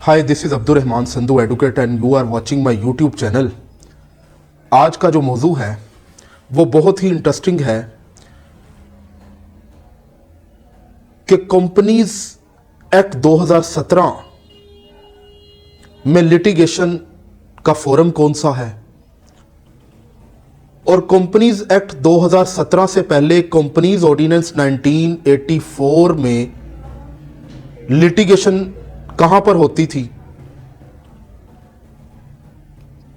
Hi, this is Abdul Rahman Sandhu advocate and you are watching my YouTube channel. आज का जो मौजू है वो बहुत ही इंटरेस्टिंग है कि कंपनीज एक्ट 2017 में लिटिगेशन का फोरम कौन सा है और कंपनीज एक्ट 2017 से पहले कंपनीज ऑर्डिनेंस 1984 में लिटिगेशन कहां पर होती थी।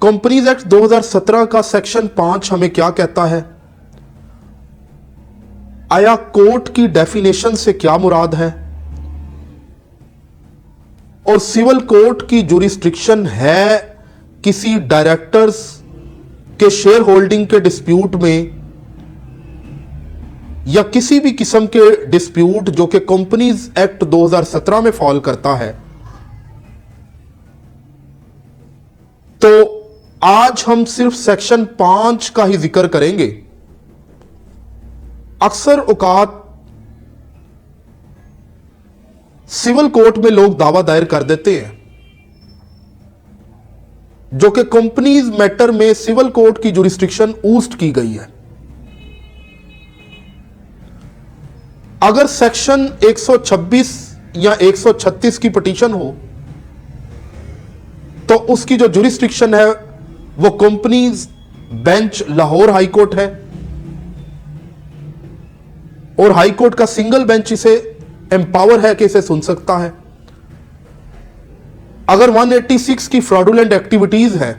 कंपनीज एक्ट 2017 का सेक्शन 5 हमें क्या कहता है, आया कोर्ट की डेफिनेशन से क्या मुराद है और सिविल कोर्ट की जुरिस्डिक्शन है किसी डायरेक्टर्स के शेयर होल्डिंग के डिस्प्यूट में या किसी भी किस्म के डिस्प्यूट जो कि कंपनीज एक्ट 2017 में फॉल करता है। तो आज हम सिर्फ सेक्शन 5 का ही जिक्र करेंगे। अक्सर औकात सिविल कोर्ट में लोग दावा दायर कर देते हैं जो कि कंपनीज मैटर में सिविल कोर्ट की जुरिस्डिक्शन ऊस्ट की गई है। अगर सेक्शन 126 या 136 की पिटीशन हो तो उसकी जो जुरिस्डिक्शन है वो companies bench Lahore high court है और हाई कोर्ट का सिंगल बेंच इसे एम्पावर है कि इसे सुन सकता है। अगर 186 की फ्रॉडुलेंट एक्टिविटीज है,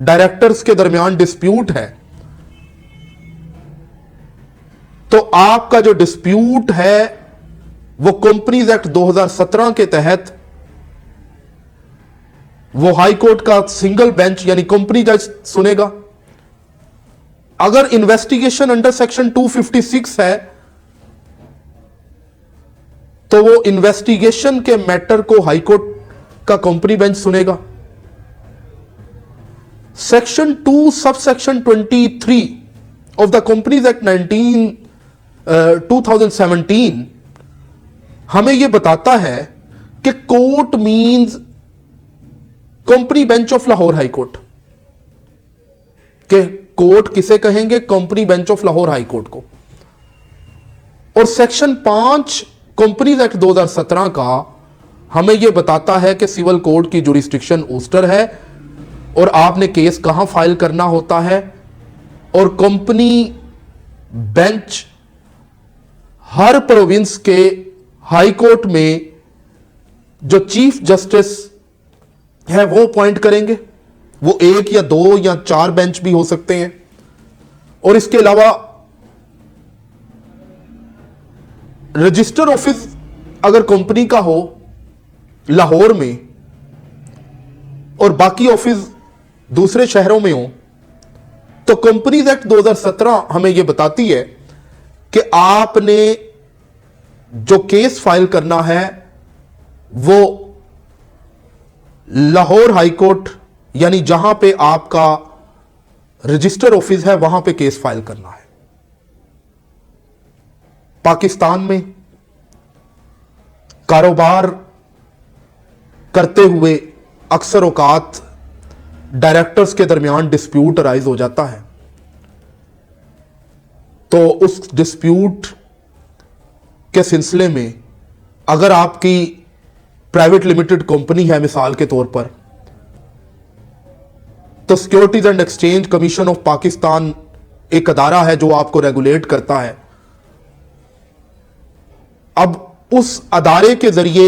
डायरेक्टर्स के दरमियान डिस्प्यूट है, तो आपका जो डिस्प्यूट है वो कंपनीज एक्ट 2017 के तहत वो हाई कोर्ट का सिंगल बेंच यानी कंपनी जज सुनेगा। अगर इन्वेस्टिगेशन अंडर सेक्शन 256 है तो वो इन्वेस्टिगेशन के मैटर को हाई कोर्ट का कंपनी बेंच सुनेगा। Section 2 sub section 23 of the companies act 2017 हमें यह बताता है कि court means company bench of Lahore high court. के कोर्ट किसे कहेंगे? Company bench of Lahore high court को। और सेक्शन 5 कंपनीज एक्ट 2017 का हमें यह बताता है कि सिविल कोर्ट की जुरिस्डिक्शन ऊस्टर है और आपने केस कहां फाइल करना होता है और कंपनी बेंच हर प्रोविंस के हाई कोर्ट में जो चीफ जस्टिस है वो अपॉइंट करेंगे। वो 1 या 2 या 4 बेंच भी हो सकते हैं। और इसके अलावा रजिस्टर ऑफिस अगर कंपनी का हो लाहौर में और बाकी ऑफिस दूसरे शहरों में हो तो कंपनीज एक्ट 2017 हमें यह बताती है कि आपने जो केस फाइल करना है वो लाहौर हाई कोर्ट यानी जहां पे आपका रजिस्टर ऑफिस है वहां पे केस फाइल करना है। पाकिस्तान में कारोबार करते हुए अक्सर औकात डायरेक्टर्स के दरमियान डिस्प्यूट अराइज हो जाता है। तो उस डिस्प्यूट के सिलसिले में अगर आपकी प्राइवेट लिमिटेड कंपनी है मिसाल के तौर पर, तो securities and exchange commission of Pakistan एक अदारा है जो आपको रेगुलेट करता है। अब उस अदारे के जरिए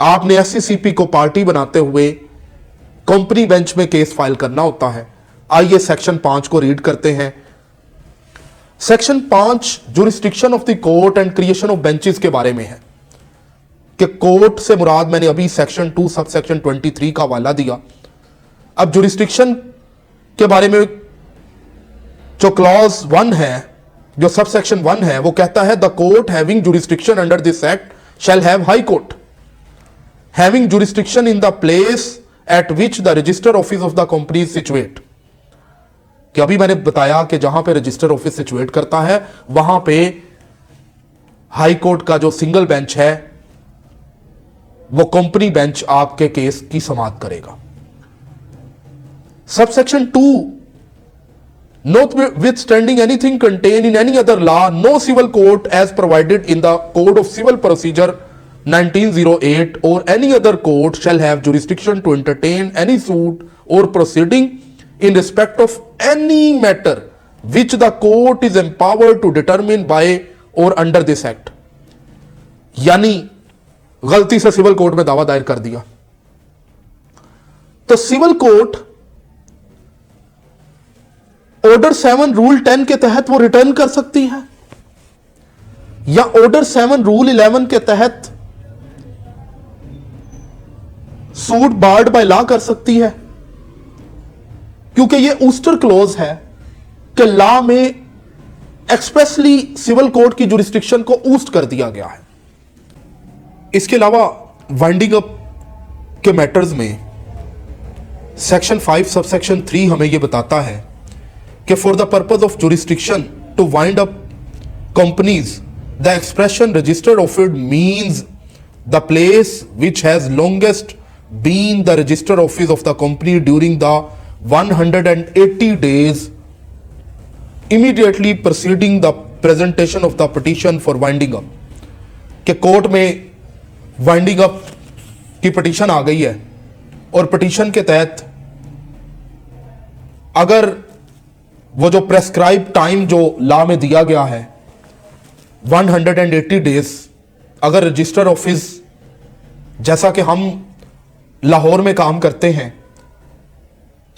आपने एससीसीपी को पार्टी बनाते हुए कंपनी बेंच में केस फाइल करना होता है। आइए सेक्शन 5 को रीड करते हैं। Section 5 jurisdiction of the court and creation of benches के बारे में है कि कोर्ट से मुराद मैंने अभी सेक्शन 2 सब सेक्शन 23 का हवाला दिया। अब जुरिस्डिक्शन के बारे में जो क्लॉज 1 है, जो सब सेक्शन 1 है, वो कहता है the court having jurisdiction under this act shall have high court having jurisdiction in the place at which the register office of the company situate. कि अभी मैंने बताया कि जहां पे रजिस्टर ऑफिस सिचुएट करता है वहां पे हाई कोर्ट का जो सिंगल बेंच है वो कंपनी बेंच आपके केस की समाअत करेगा। Subsection 2, notwithstanding anything contained in any other law, no civil court as provided in the Code of Civil Procedure 1908 or any other court shall have jurisdiction to entertain any suit or proceeding in respect of any matter which the court is empowered to determine by or under this act। यानी गलती से civil court में दावा दायर कर दिया तो civil court order 7 rule 10 के तहत वो रिटर्न कर सकती है, या ऑर्डर 7 रूल 11 के तहत सूट बार्ड बाय लॉ कर सकती है, क्योंकि ये ऊस्टर क्लॉज है कि लॉ में एक्सप्रेसली सिविल कोर्ट की जुरिस्डिक्शन को ऊस्ट कर दिया गया है। इसके अलावा वाइंडिंग अप के मैटर्स में सेक्शन 5 सबसेक्शन 3 हमें यह बताता है कि for the purpose of jurisdiction to wind up companies the expression registered office means the place which has longest been the registered office of the company during the 180 days immediately preceding the presentation of the petition for winding up। कि court में winding up की petition आ गई है और petition के तहत अगर वो जो प्रेस्क्राइब टाइम जो लॉ में दिया गया है 180 डेज, अगर रजिस्टर ऑफिस, जैसा कि हम लाहौर में काम करते हैं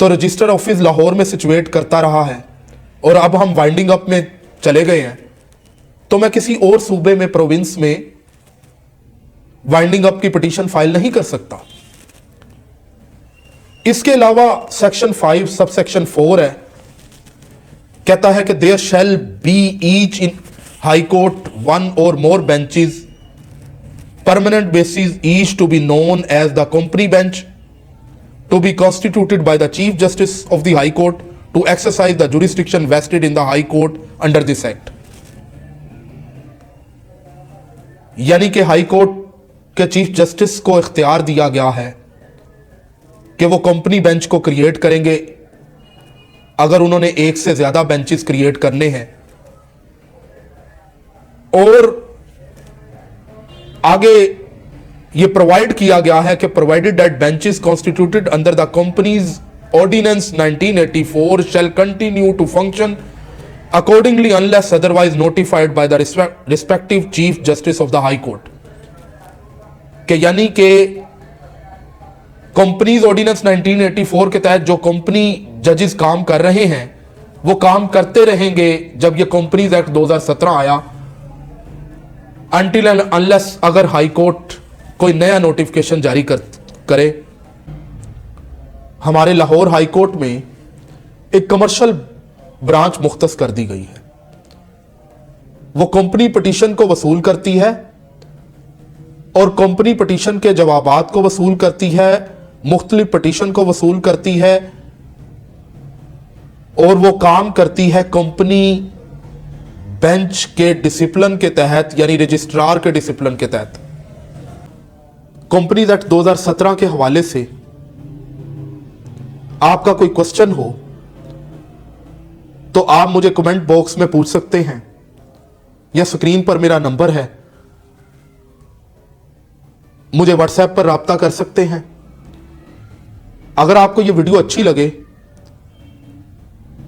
तो रजिस्टर ऑफिस लाहौर में सिचुएट करता रहा है और अब हम वाइंडिंग अप में चले गए हैं, तो मैं किसी और सूबे में, प्रोविंस में वाइंडिंग अप की पिटीशन फाइल नहीं कर सकता। इसके अलावा सेक्शन 5 सबसेक्शन 4 है, कहता है कि there shall be each in high court 1 or more benches permanent basis each to be known as the company bench to be constituted by the Chief Justice of the High Court to exercise the jurisdiction vested in the High Court under this Act। यानी कि high court के chief justice को इख्तियार दिया गया है कि वो कंपनी बेंच को क्रिएट करेंगे अगर उन्होंने एक से ज्यादा बेंचेस क्रिएट करने हैं, और आगे ये प्रोवाइड किया गया है कि provided that benches constituted under the companies ordinance 1984 shall continue to function accordingly unless otherwise notified by the respective Chief Justice of the High Court। कि यानी कि कंपनीज ऑर्डिनेंस 1984 के तहत जो कंपनी जजेस काम कर रहे हैं वो काम करते रहेंगे जब ये कंपनीज एक्ट 2017 आया, अनटिल एंड अनलेस अगर हाई कोर्ट कोई नया नोटिफिकेशन जारी करे। हमारे लाहौर हाई कोर्ट में एक कमर्शियल ब्रांच मुख्तस कर दी गई है, वो कंपनी पिटीशन को वसूल करती है और कंपनी पिटीशन के जवाबात को वसूल करती है, मुख्तलिफ पिटीशन को वसूल करती है, और वो काम करती है कंपनी बेंच के डिसिप्लिन के तहत, यानी रजिस्ट्रार के डिसिप्लिन के तहत। कंपनीज एक्ट 2017 के हवाले से आपका कोई क्वेश्चन हो तो आप मुझे कमेंट बॉक्स में पूछ सकते हैं, या स्क्रीन पर मेरा नंबर है, मुझे व्हाट्सएप पर राब्ता कर सकते हैं। अगर आपको यह वीडियो अच्छी लगे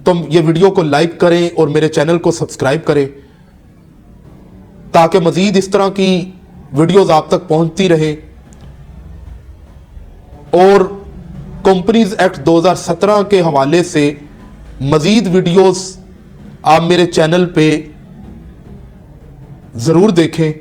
तो ये वीडियो को लाइक करें और मेरे चैनल को सब्सक्राइब करें ताकि मजीद इस तरह की वीडियोस आप तक पहुंचती रहे, और कंपनीज एक्ट 2017 के हवाले से मजीद वीडियोस आप मेरे चैनल पे जरूर देखें।